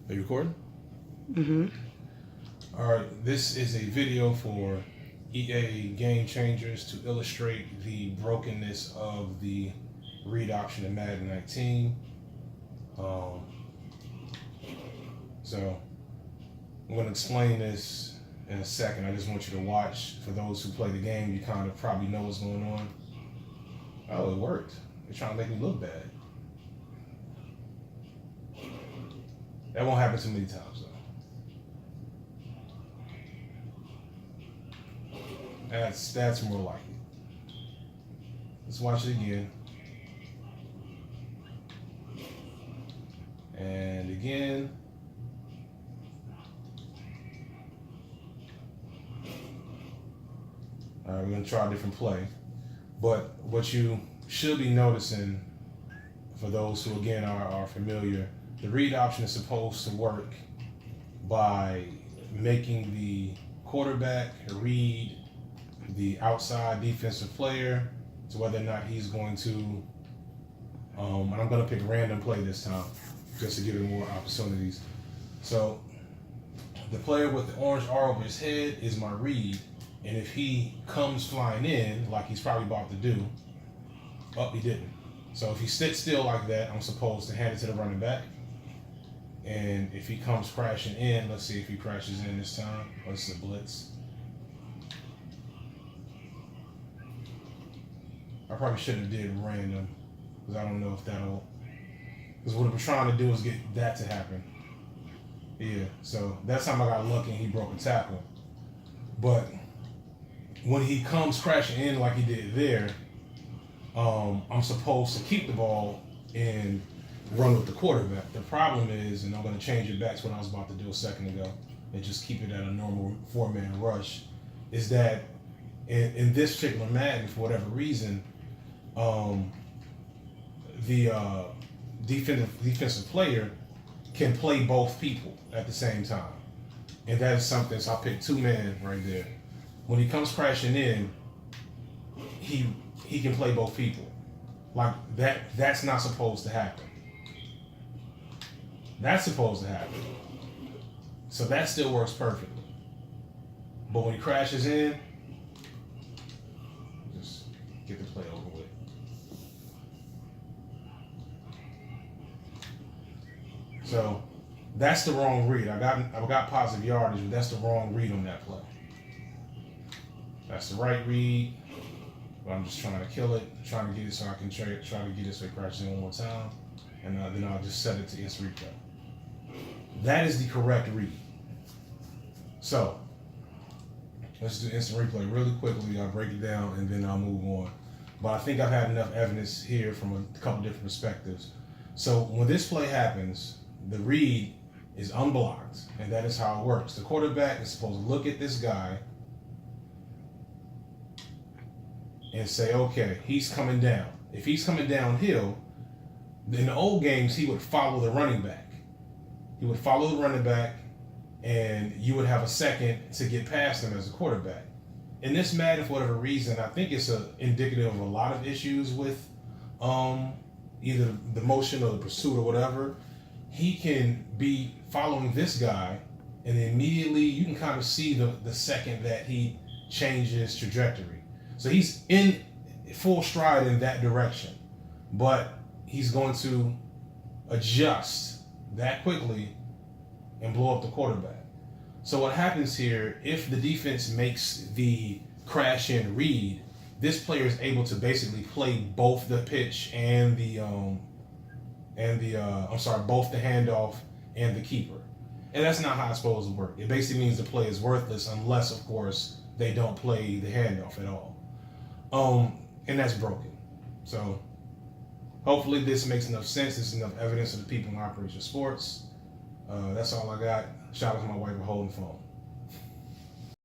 Are you recording? Mm-hmm. All right, this is a video for EA Game Changers to illustrate the brokenness of the read option in Madden 19. So I'm going to explain this in a second. I just want you to watch. For those who play the game, you kind of probably know what's going on. Oh, it worked. They're trying to make me look bad. That won't happen too many times, though. That's more like it. Let's watch it again. And again. All right, we're gonna try a different play. But what you should be noticing, for those who again are familiar, the read option is supposed to work by making the quarterback read the outside defensive player to whether or not he's going to, and I'm going to pick a random play this time just to give it more opportunities. So the player with the orange R over his head is my read, and if he comes flying in like he's probably about to do, he didn't. So if he sits still like that, I'm supposed to hand it to the running back. And if he comes crashing in, let's see if he crashes in this time. Oh, this is a blitz. I probably shouldn't have did random, because I don't know if that'll, because what I'm trying to do is get that to happen. Yeah, so that time I got lucky and he broke a tackle. But when he comes crashing in like he did there, I'm supposed to keep the ball and run with the quarterback. The problem is, and I'm going to change it back to what I was about to do a second ago and just keep it at a normal 4-man rush, is that in this particular Madden, for whatever reason, the defensive player can play both people at the same time. And that is something, so I picked 2-man right there. When he comes crashing in, he can play both people. Like that's not supposed to happen. That's supposed to happen. So that still works perfectly. But when he crashes in, just get the play over with. So that's the wrong read. I got positive yardage, but that's the wrong read on that play. That's the right read. But I'm just trying to kill it, trying to get it so I can try to get it so it crashes in one more time, and then I'll just set it to instant replay. That is the correct read. So let's do instant replay really quickly. I'll break it down and then I'll move on. But I think I've had enough evidence here from a couple different perspectives. So when this play happens, the read is unblocked, and that is how it works. The quarterback is supposed to look at this guy and say, okay, he's coming down. If he's coming downhill, in the old games, he would follow the running back. He would follow the running back, and you would have a second to get past him as a quarterback. In this Madden, for whatever reason, I think it's indicative of a lot of issues with either the motion or the pursuit or whatever. He can be following this guy, and immediately you can kind of see the second that he changes trajectory. So he's in full stride in that direction, but he's going to adjust that quickly and blow up the quarterback. So what happens here, if the defense makes the crash in read, this player is able to basically play both the pitch and both the handoff and the keeper. And that's not how it's supposed to work. It basically means the play is worthless unless, of course, they don't play the handoff at all. And that's broken. So hopefully this makes enough sense. This is enough evidence of the people in Operation Sports. That's all I got. Shout out to my wife for holding the phone.